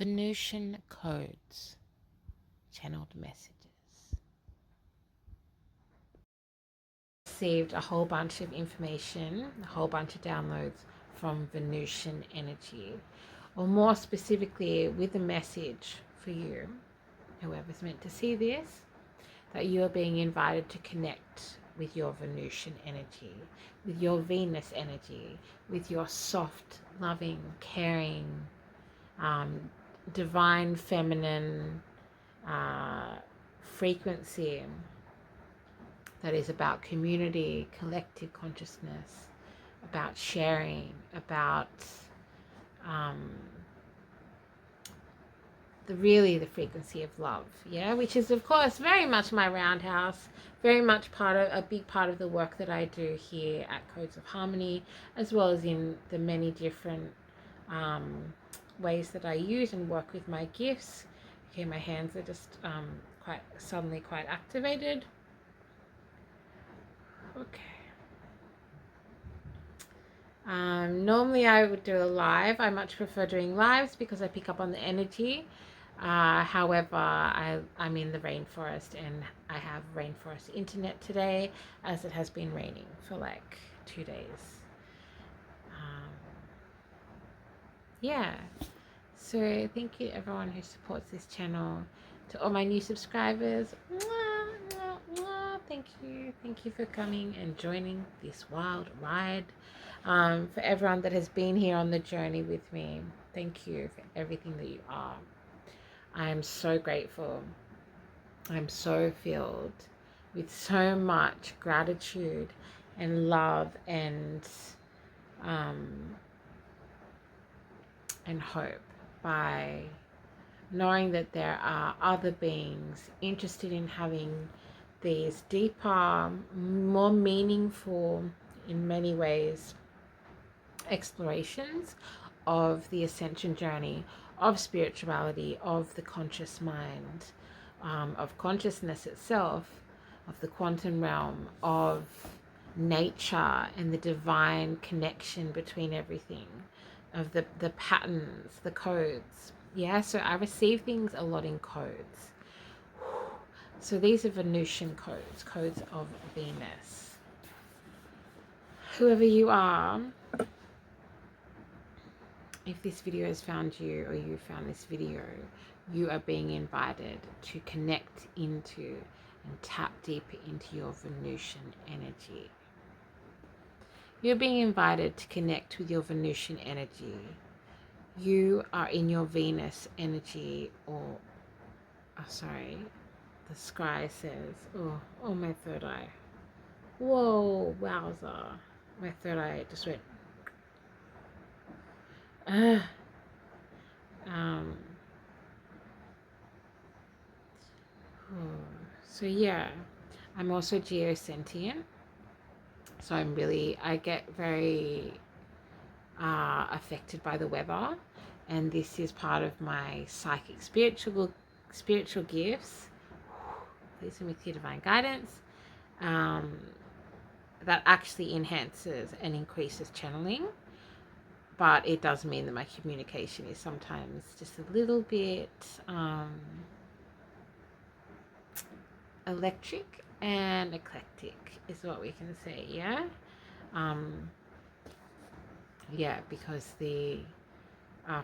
Venusian codes, channeled messages. Received a whole bunch of information, a whole bunch of downloads from Venusian energy, or more specifically, with a message for you, whoever's meant to see this, that you are being invited to connect with your Venusian energy, with your Venus energy, with your soft, loving, caring, divine feminine frequency that is about community, collective consciousness, about sharing, about the frequency of love, yeah, which is of course very much my roundhouse, very much a big part of the work that I do here at Codes of Harmony, as well as in the many different ways that I use and work with my gifts. Okay, my hands are just quite activated. Okay. Normally I would do a live. I much prefer doing lives because I pick up on the energy. However, I'm in the rainforest and I have rainforest internet today, as it has been raining for like 2 days. Yeah, so thank you to everyone who supports this channel. To all my new subscribers, mwah, mwah, mwah, thank you for coming and joining this wild ride. For everyone that has been here on the journey with me, thank you for everything that you are. I am so grateful. I'm so filled with so much gratitude and love and hope by knowing that there are other beings interested in having these deeper, more meaningful, in many ways, explorations of the ascension journey, of spirituality, of the conscious mind, of consciousness itself, of the quantum realm, of nature and the divine connection between everything, of the patterns, the codes. Yeah, so I receive things a lot in codes. So these are Venusian codes, codes of Venus. Whoever you are, if this video has found you or you found this video, you are being invited to connect into and tap deeper into your Venusian energy. You're being invited to connect with your Venusian energy. You are in your Venus energy, or, oh, sorry, the sky says, oh, my third eye. Whoa, wowza. My third eye just went, so yeah, I'm also geosentient. So I get very affected by the weather, and this is part of my psychic spiritual gifts. Please with your divine guidance. That actually enhances and increases channeling, but it does mean that my communication is sometimes just a little bit electric and eclectic is what we can say. Yeah, because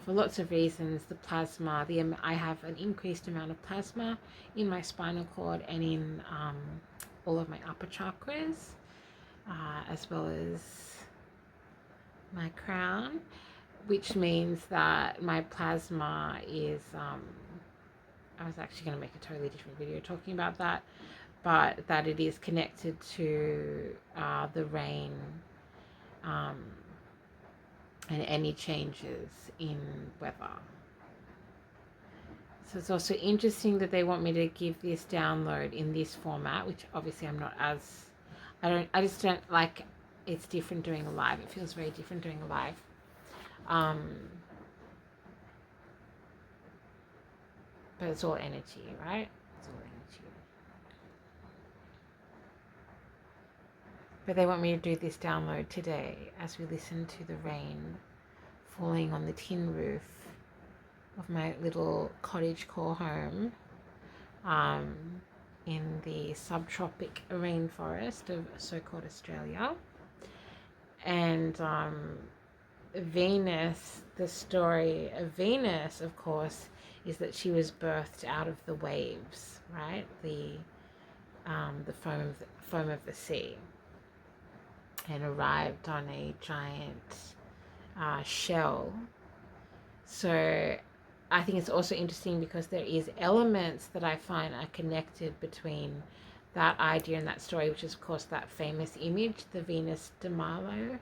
for lots of reasons, the plasma, I have an increased amount of plasma in my spinal cord and in all of my upper chakras, as well as my crown, which means that my plasma is, I was actually going to make a totally different video talking about that, but that it is connected to the rain, and any changes in weather. So it's also interesting that they want me to give this download in this format, which obviously I just don't like. It's different doing a live. It feels very different doing a live. But it's all energy, right? It's all energy. But they want me to do this download today as we listen to the rain falling on the tin roof of my little cottage core home in the subtropic rainforest of so-called Australia. And Venus, the story of Venus, of course, is that she was birthed out of the waves, right? The foam of the sea, and arrived on a giant shell. So I think it's also interesting because there is elements that I find are connected between that idea and that story, which is of course that famous image, the Venus de Milo,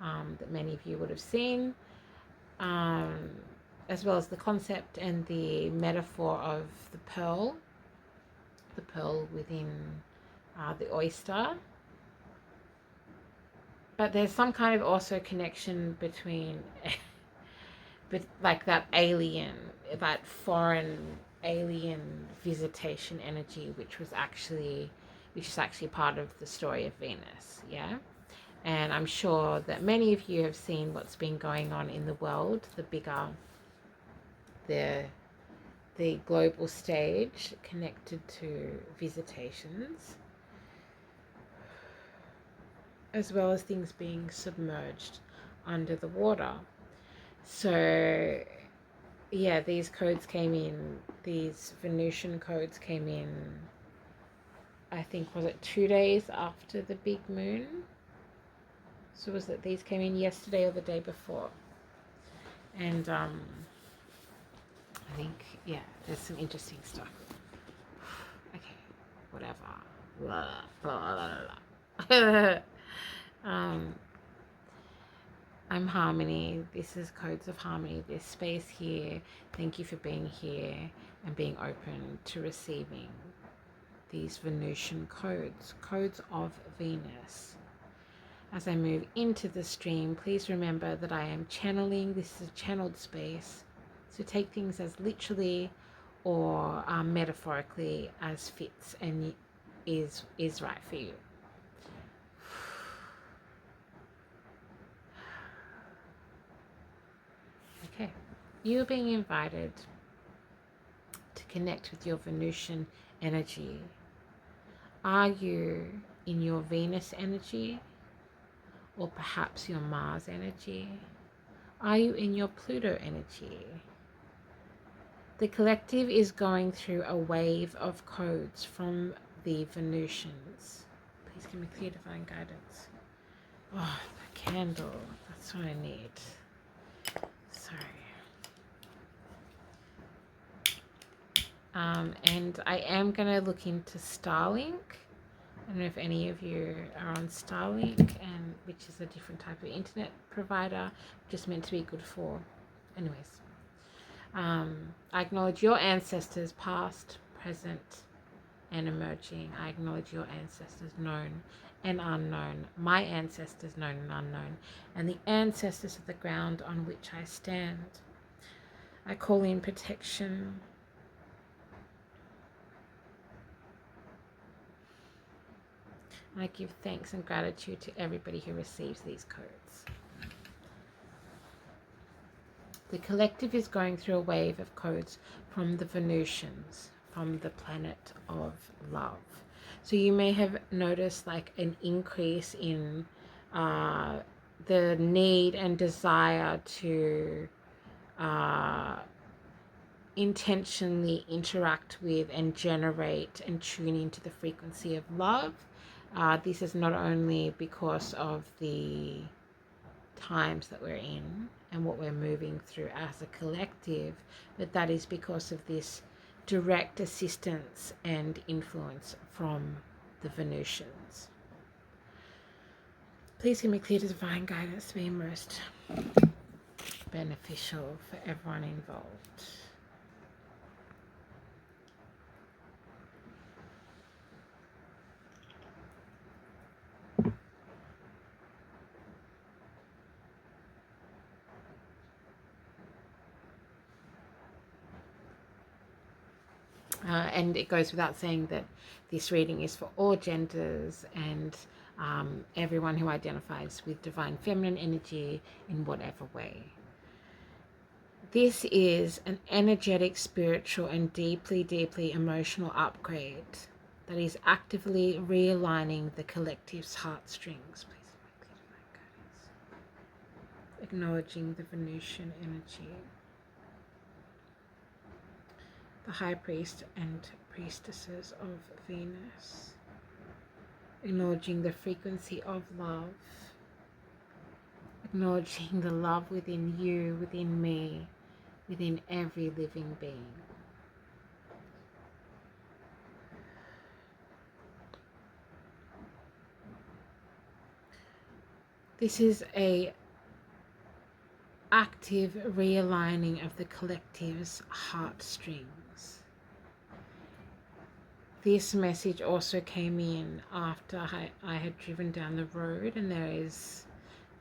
that many of you would have seen, as well as the concept and the metaphor of the pearl within the oyster. But there's some kind of also connection between like that foreign alien visitation energy, which is actually part of the story of Venus, yeah. And I'm sure that many of you have seen what's been going on in the world, the bigger the global stage connected to visitations, as well as things being submerged under the water. So yeah, these Venusian codes came in, I think, was it 2 days after the big moon? So was it these came in yesterday or the day before? And I think, yeah, there's some interesting stuff. Okay, whatever. Blah, blah, blah, blah. I'm Harmony. This is Codes of Harmony. This space here. Thank you for being here and being open to receiving these Venusian codes of Venus. As I move into the stream, please remember that I am channeling. This is a channeled space, so take things as literally or metaphorically as fits and is right for you. Okay, you're being invited to connect with your Venusian energy. Are you in your Venus energy, or perhaps your Mars energy? Are you in your Pluto energy? The collective is going through a wave of codes from the Venusians. Please give me clear divine guidance. Oh, the candle, that's what I need. Sorry. And I am going to look into Starlink. I don't know if any of you are on Starlink, and which is a different type of internet provider, just meant to be good for. Anyways, I acknowledge your ancestors, past, present, and emerging. I acknowledge your ancestors, known and unknown, my ancestors, known and unknown, and the ancestors of the ground on which I stand. I call in protection. I give thanks and gratitude to everybody who receives these codes. The collective is going through a wave of codes from the Venusians, from the planet of love. So you may have noticed like an increase in the need and desire to intentionally interact with and generate and tune into the frequency of love. This is not only because of the times that we're in and what we're moving through as a collective, but that is because of this direct assistance and influence from the Venusians. Please give me clear divine guidance to be most beneficial for everyone involved. And it goes without saying that this reading is for all genders and everyone who identifies with divine feminine energy in whatever way. This is an energetic, spiritual, and deeply, deeply emotional upgrade that is actively realigning the collective's heartstrings. Please, acknowledging the Venusian energy, the high priest and priestesses of Venus, acknowledging the frequency of love, acknowledging the love within you, within me, within every living being. This is a active realigning of the collective's heartstrings. This message also came in after I had driven down the road, and there is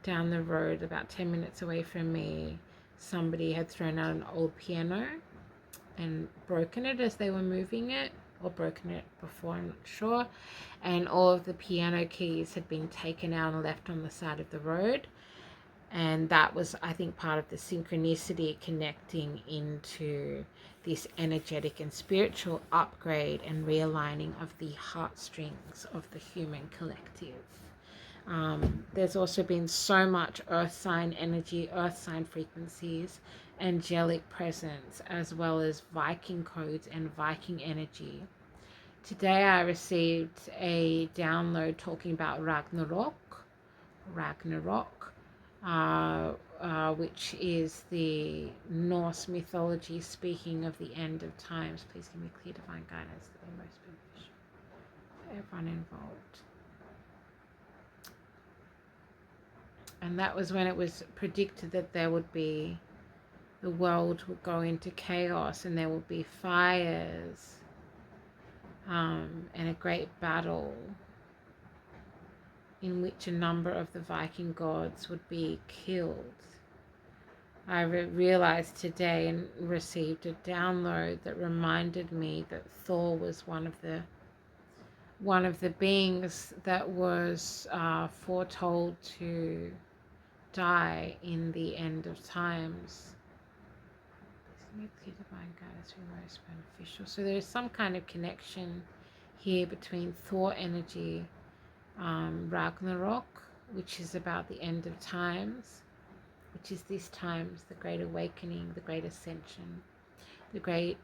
down the road about 10 minutes away from me, somebody had thrown out an old piano and broken it as they were moving it, or broken it before, I'm not sure, and all of the piano keys had been taken out and left on the side of the road. And that was, I think, part of the synchronicity connecting into this energetic and spiritual upgrade and realigning of the heartstrings of the human collective. There's also been so much earth sign energy, earth sign frequencies, angelic presence, as well as Viking codes and Viking energy. Today I received a download talking about Ragnarok, which is the Norse mythology speaking of the end of times. Please give me clear divine guidance that be most beneficial for everyone involved. And that was when it was predicted that there would be, the world would go into chaos and there would be fires and a great battle in which a number of the Viking gods would be killed. I realized today and received a download that reminded me that Thor was one of the beings that was foretold to die in the end of times. Divine guidance be most beneficial. So there is some kind of connection here between Thor energy, Ragnarok, which is about the end of times, which is this times, the great awakening, the great ascension, the great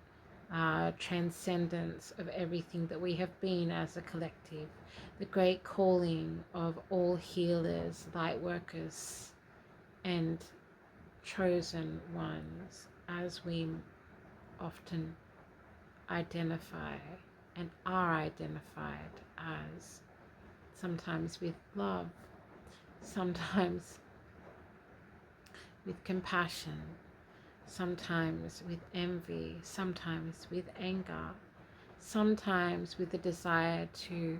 transcendence of everything that we have been as a collective, the great calling of all healers, light workers, and chosen ones, as we often identify and are identified as, sometimes with love, sometimes with compassion, sometimes with envy, sometimes with anger, sometimes with the desire to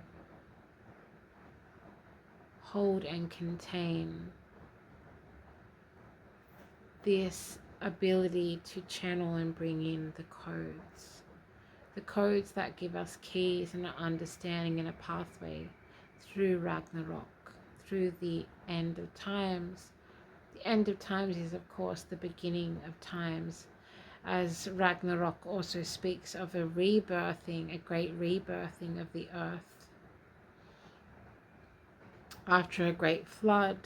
hold and contain this ability to channel and bring in the codes that give us keys and an understanding and a pathway through Ragnarok, through the end of times. The end of times is, of course, the beginning of times, as Ragnarok also speaks of a rebirthing, a great rebirthing of the earth after a great flood.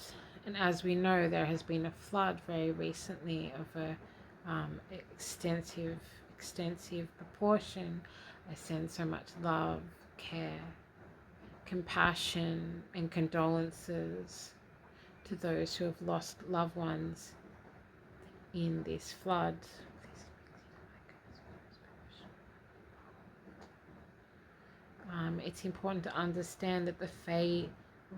And as we know, there has been a flood very recently of a extensive proportion. I send so much love, care, compassion, and condolences to those who have lost loved ones in this flood. It's important to understand that the Fae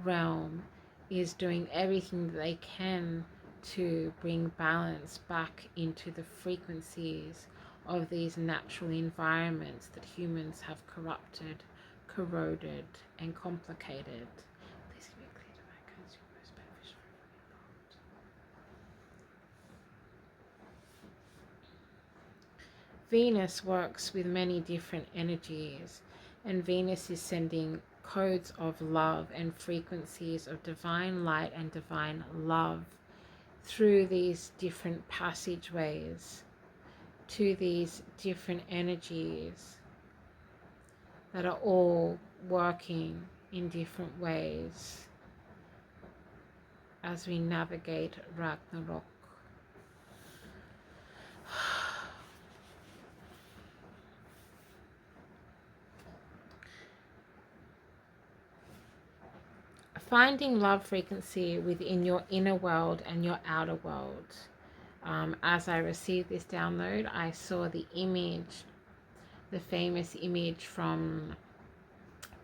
realm is doing everything that they can to bring balance back into the frequencies of these natural environments that humans have corrupted, corroded, and complicated. Please give me clear divine guidance, your most beneficial involved. Venus works with many different energies, and Venus is sending codes of love and frequencies of divine light and divine love through these different passageways to these different energies that are all working in different ways as we navigate Ragnarok. Finding love frequency within your inner world and your outer world. As I received this download, I saw the image, the famous image from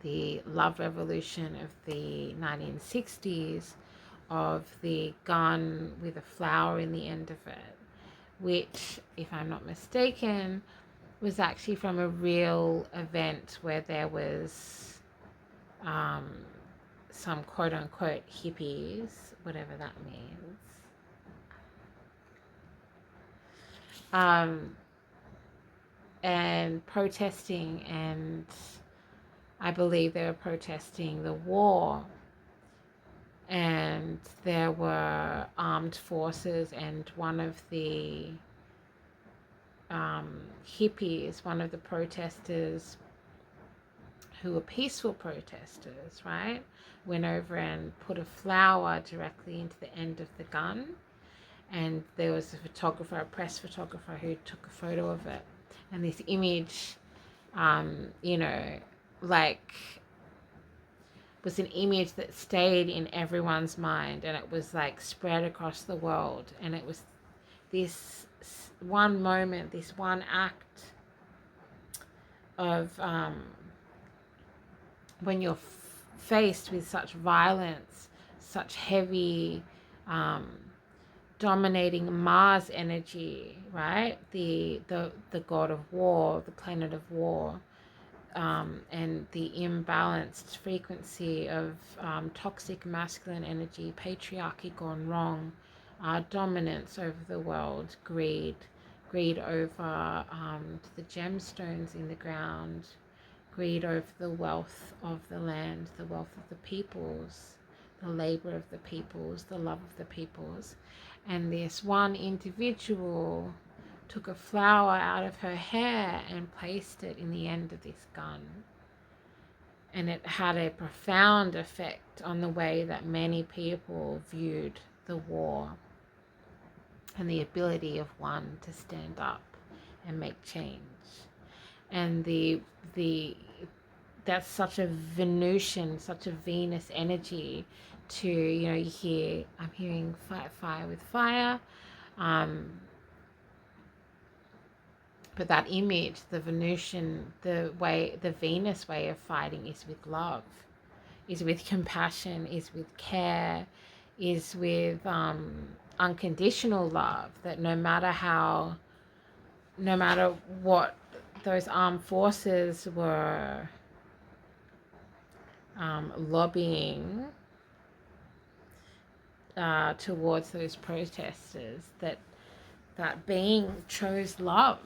the love revolution of the 1960s of the gun with a flower in the end of it, which, if I'm not mistaken, was actually from a real event where there was some quote-unquote hippies, whatever that means, and protesting, and I believe they were protesting the war, and there were armed forces, and one of the hippies, one of the protesters who were peaceful protesters, right, went over and put a flower directly into the end of the gun, and there was a photographer, a press photographer, who took a photo of it, and this image, you know, like, was an image that stayed in everyone's mind, and it was like spread across the world, and it was this one moment, this one act of when you're faced with such violence, such heavy dominating Mars energy, right? The god of war, the planet of war, and the imbalanced frequency of toxic masculine energy, patriarchy gone wrong, dominance over the world, greed over the gemstones in the ground, greed over the wealth of the land, the wealth of the peoples, the labor of the peoples, the love of the peoples. And this one individual took a flower out of her hair and placed it in the end of this gun. And it had a profound effect on the way that many people viewed the war and the ability of one to stand up and make change. And that's such a Venusian, such a Venus energy to, you know, I'm hearing fight fire with fire, but that image, the Venusian, the Venus way of fighting is with love, is with compassion, is with care, is with unconditional love, that no matter what those armed forces were lobbying towards those protesters, that being chose love,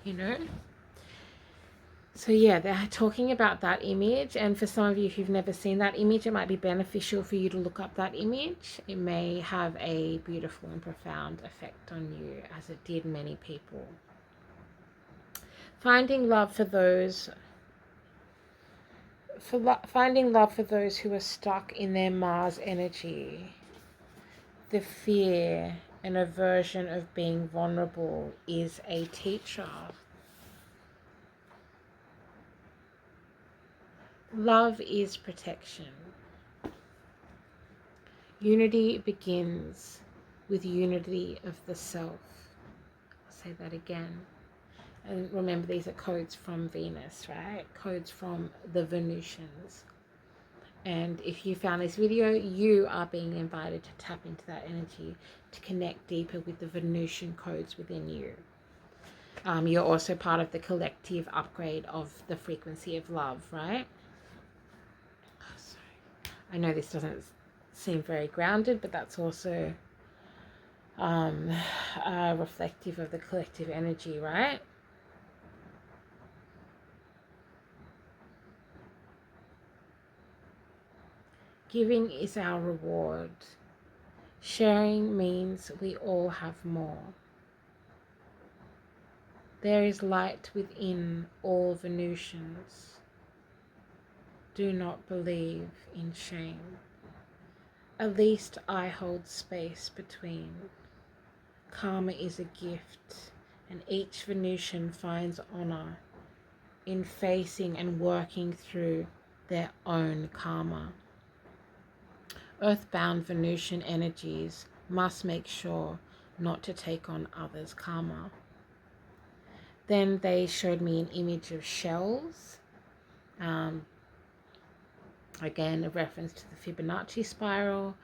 you know. So yeah, they're talking about that image, and for some of you who've never seen that image, it might be beneficial for you to look up that image. It may have a beautiful and profound effect on you, as it did many people. Finding love for those who are stuck in their Mars energy. The fear and aversion of being vulnerable is a teacher. Love is protection. Unity begins with unity of the self. I'll say that again. And remember, these are codes from Venus, right? Codes from the Venusians. And if you found this video, you are being invited to tap into that energy, to connect deeper with the Venusian codes within you. You're also part of the collective upgrade of the frequency of love, right? Oh, sorry. I know this doesn't seem very grounded, but that's also reflective of the collective energy, right? Giving is our reward. Sharing means we all have more. There is light within all Venusians. Do not believe in shame. At least I hold space between. Karma is a gift, and each Venusian finds honor in facing and working through their own karma. Earthbound Venusian energies must make sure not to take on others' karma. Then they showed me an image of shells. Again, a reference to the Fibonacci spiral,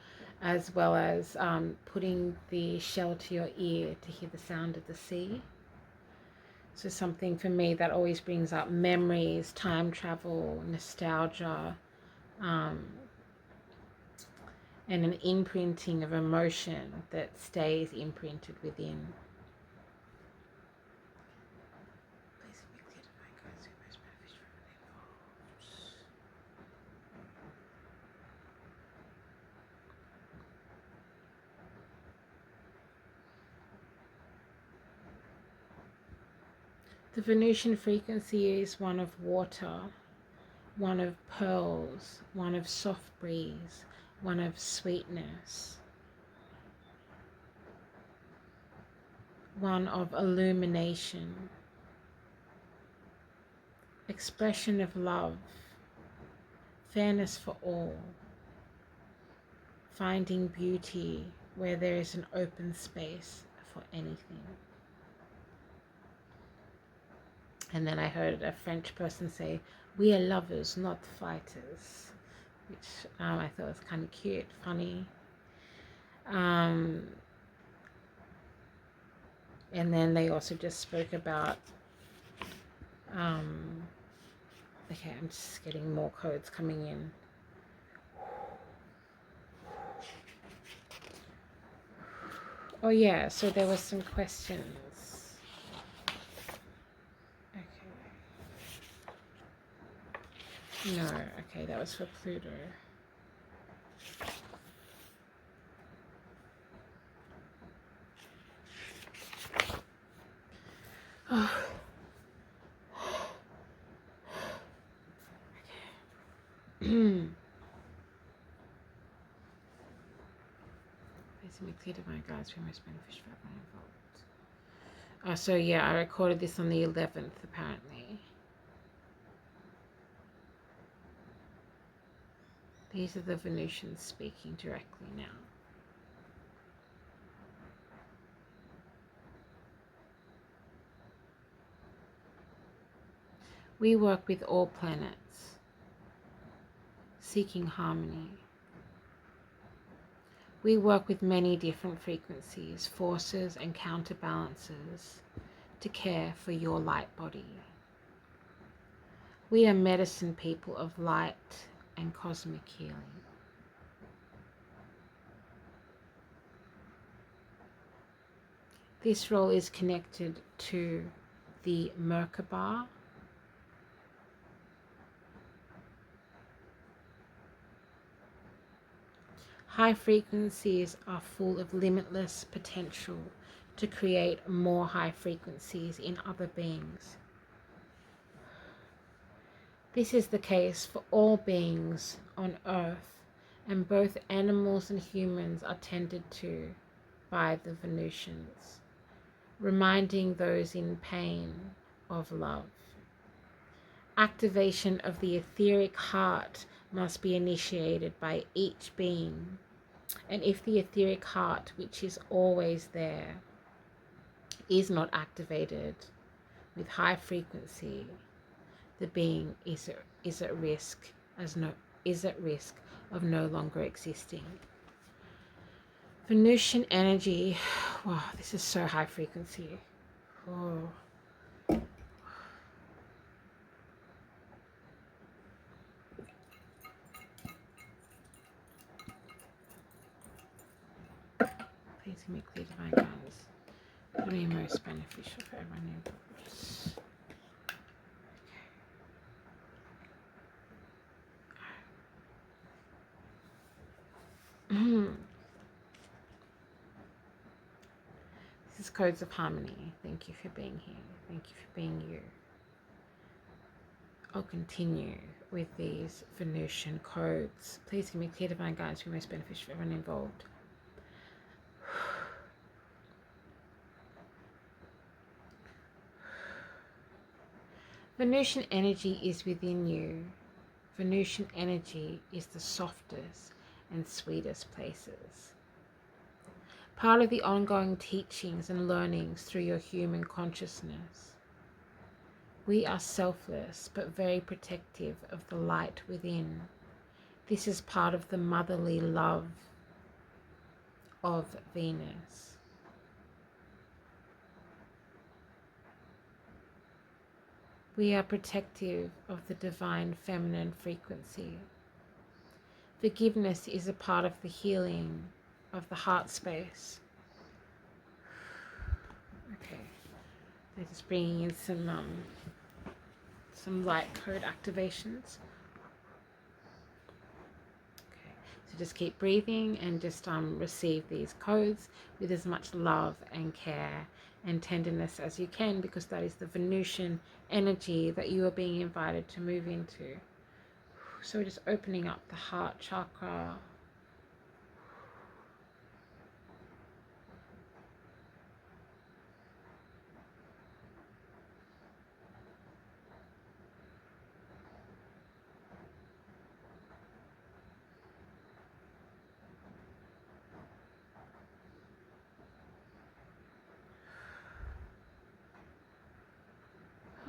as well as putting the shell to your ear to hear the sound of the sea. So something for me that always brings up memories, time travel, nostalgia, and an imprinting of emotion that stays imprinted within. The Venusian frequency is one of water, one of pearls, one of soft breeze, one of sweetness, one of illumination, expression of love, fairness for all, finding beauty where there is an open space for anything. And then I heard a French person say, "We are lovers, not fighters," which I thought was kind of cute, funny. And then they also just spoke about, okay, I'm just getting more codes coming in. Oh yeah, so there were some questions. Okay. No, okay, that was for Pluto. Oh. Okay. Basically clear divine guides for most beneficial for everyone involved. So yeah, I recorded this on the 11th apparently. These are the Venusians speaking directly now. We work with all planets, seeking harmony. We work with many different frequencies, forces, and counterbalances to care for your light body. We are medicine people of light and cosmic healing. This role is connected to the Merkaba, high frequencies are full of limitless potential to create more high frequencies in other beings. This is the case for all beings on Earth, and both animals and humans are tended to by the Venusians, reminding those in pain of love. Activation of the etheric heart must be initiated by each being. And if the etheric heart, which is always there, is not activated with high frequency, the being is at risk of no longer existing. Venusian energy, wow, this is so high frequency. Oh. Please give me clear divine guidance. What would be most beneficial for everyone involved? codes of harmony. Thank you for being here. Thank you for being you. I'll continue with these Venusian codes. Please give me clear divine guidance for most beneficial for everyone involved. Venusian energy is within you. Venusian energy is the softest and sweetest places. Part of the ongoing teachings and learnings through your human consciousness. We are selfless but very protective of the light within. This is part of the motherly love of Venus. We are protective of the divine feminine frequency. Forgiveness is a part of the healing of the heart space. Okay, they're just bringing in some light code activations. Okay, so just keep breathing and just receive these codes with as much love and care and tenderness as you can, because that is the Venusian energy that you are being invited to move into. So we're just opening up the heart chakra.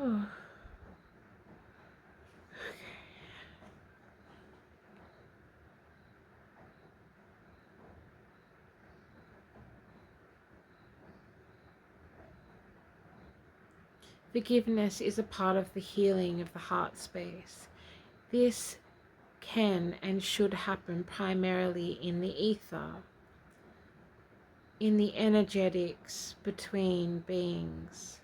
Oh. Forgiveness is a part of the healing of the heart space. This can and should happen primarily in the ether, in the energetics between beings.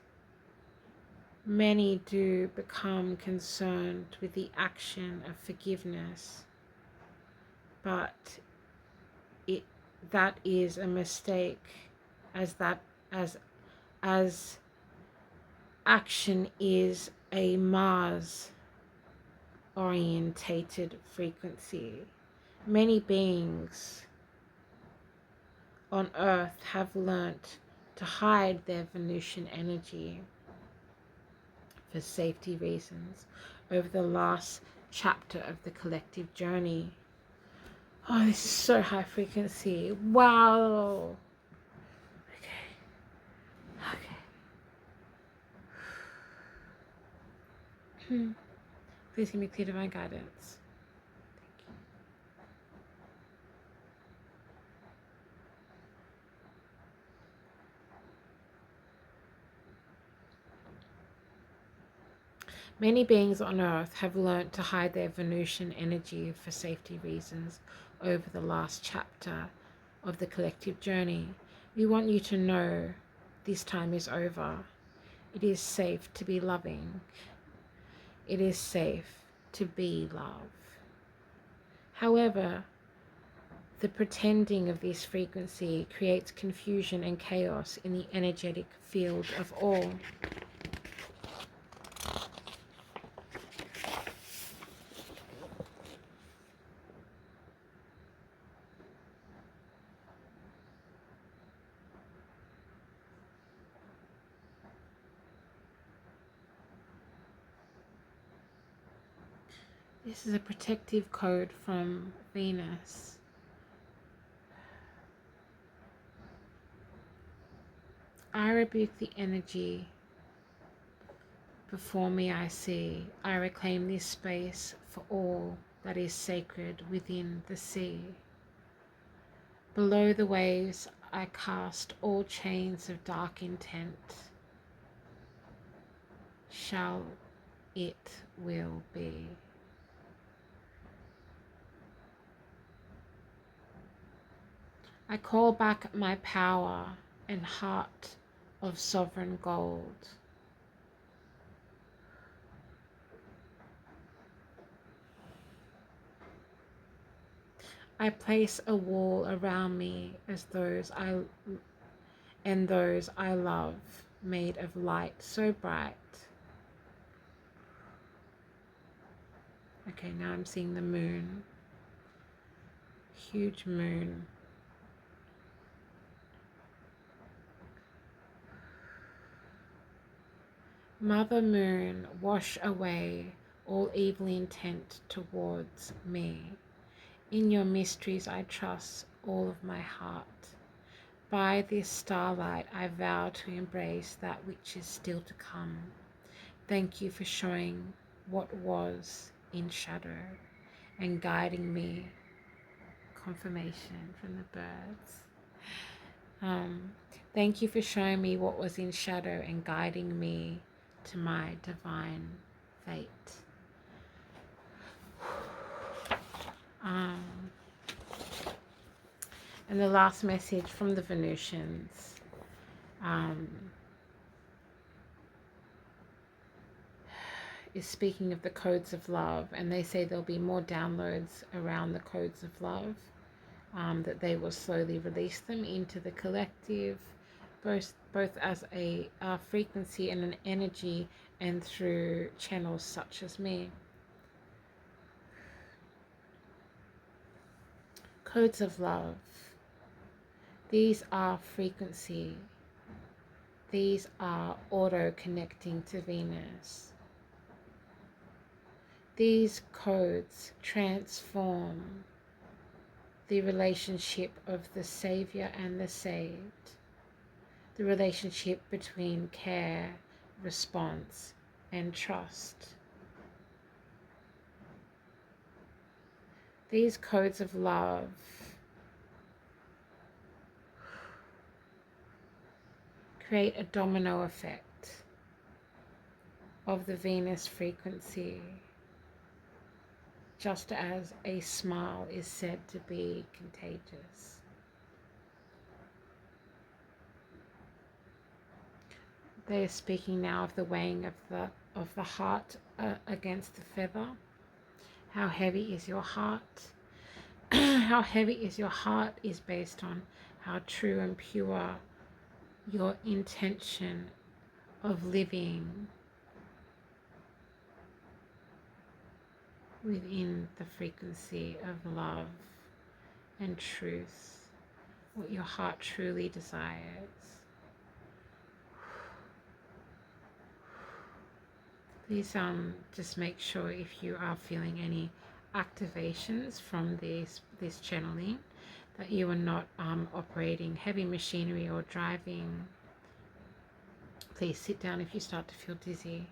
Many do become concerned with the action of forgiveness, but that is a mistake, as action is a Mars orientated frequency. Many beings on Earth have learnt to hide their Venusian energy for safety reasons over the last chapter of the collective journey. Oh, this is so high frequency. Wow. Okay. Please give me clear divine guidance. Many beings on Earth have learnt to hide their Venusian energy for safety reasons over the last chapter of the collective journey. We want you to know this time is over. It is safe to be loving. It is safe to be love. However, the pretending of this frequency creates confusion and chaos in the energetic field of all. This is a protective code from Venus. I rebuke the energy before me I see. I reclaim this space for all that is sacred within the sea. Below the waves I cast all chains of dark intent. Shall it will be. I call back my power and heart of sovereign gold. I place a wall around me as those and those I love, made of light so bright. Okay, now I'm seeing the moon. Huge moon. Mother Moon, wash away all evil intent towards me. In your mysteries I trust all of my heart. By this starlight I vow to embrace that which is still to come. Thank you for showing what was in shadow and guiding me. Confirmation from the birds. Thank you for showing me what was in shadow and guiding me to my divine fate. And the last message from the Venusians is speaking of the codes of love, and they say there'll be more downloads around the codes of love, that they will slowly release them into the collective, both as a frequency and an energy, and through channels such as me. Codes of love. These are frequency. These are auto-connecting to Venus. These codes transform the relationship of the Savior and the saved, the relationship between care, response, and trust. These codes of love create a domino effect of the Venus frequency, just as a smile is said to be contagious. They are speaking now of the weighing of the heart against the feather. How heavy is your heart? How heavy is your heart is based on how true and pure your intention of living within the frequency of love and truth, what your heart truly desires. Please just make sure if you are feeling any activations from this channeling, that you are not operating heavy machinery or driving. Please sit down if you start to feel dizzy.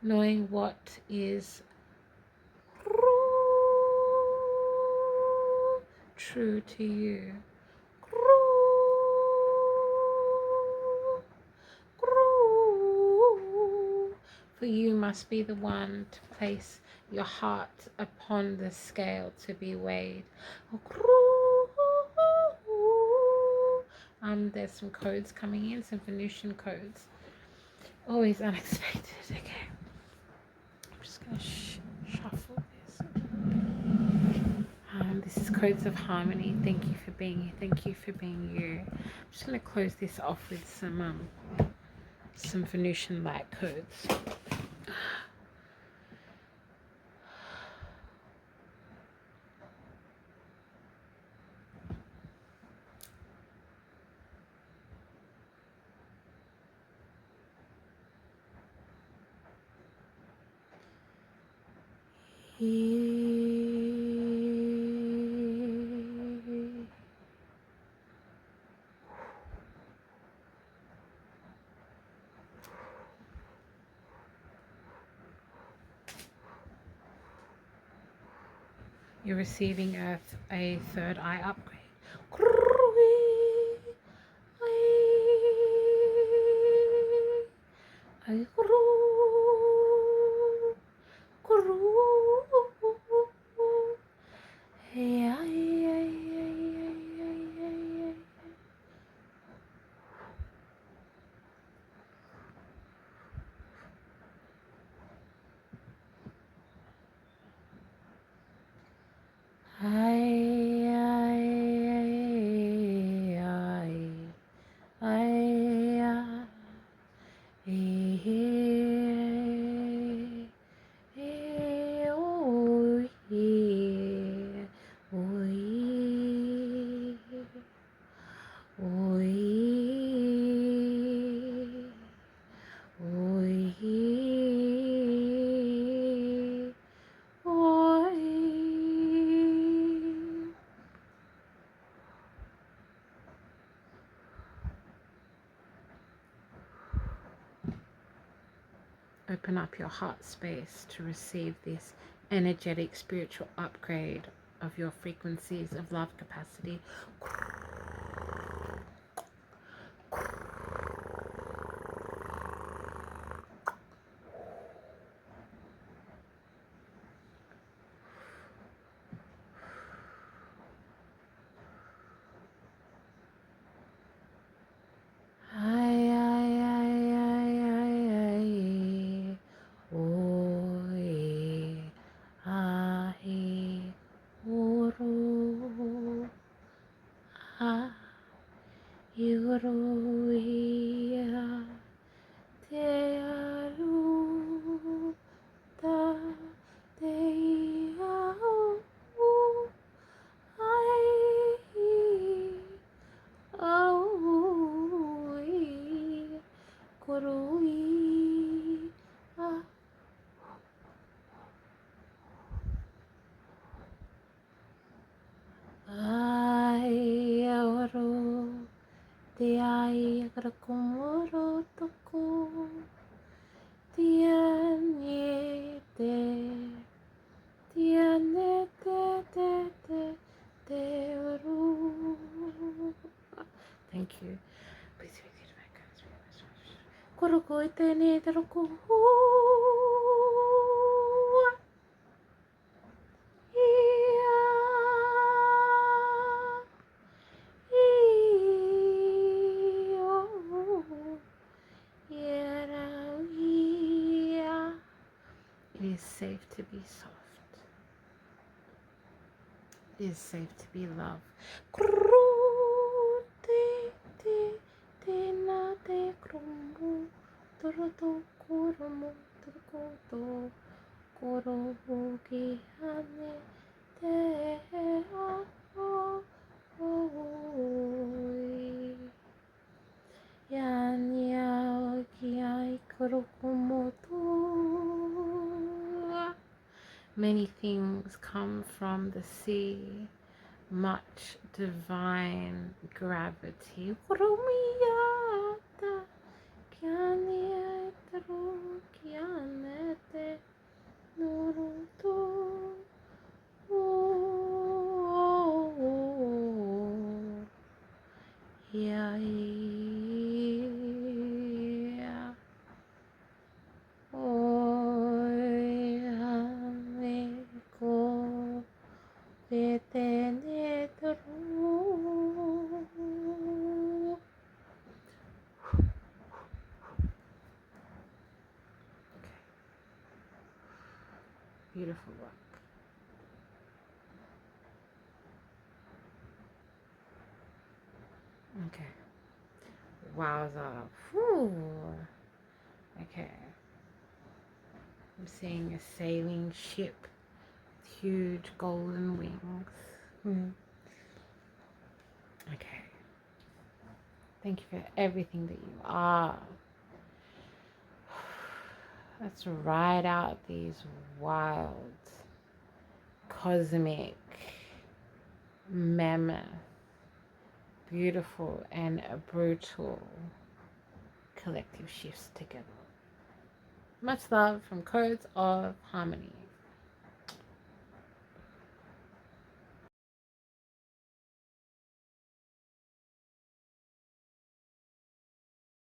Knowing what is true to you. For you must be the one to place your heart upon the scale to be weighed. There's some codes coming in, some Venusian codes. Always unexpected. Okay. I'm just going to shuffle this. This is Codes of Harmony. Thank you for being here. Thank you for being you. I'm just going to close this off with some Venusian light codes. You're receiving a third eye upgrade. up your heart space to receive this energetic spiritual upgrade of your frequencies of love capacity. Thank you. It is safe to be soft. It is safe to be loved. Many things come from the sea, much divine gravity. Beautiful work. Okay. Wowza. Whew. Okay. I'm seeing a sailing ship with huge golden wings. Okay. Thank you for everything that you are. Let's ride out these wild, cosmic, mammoth, beautiful, and brutal collective shifts together. Much love from Codes of Harmony.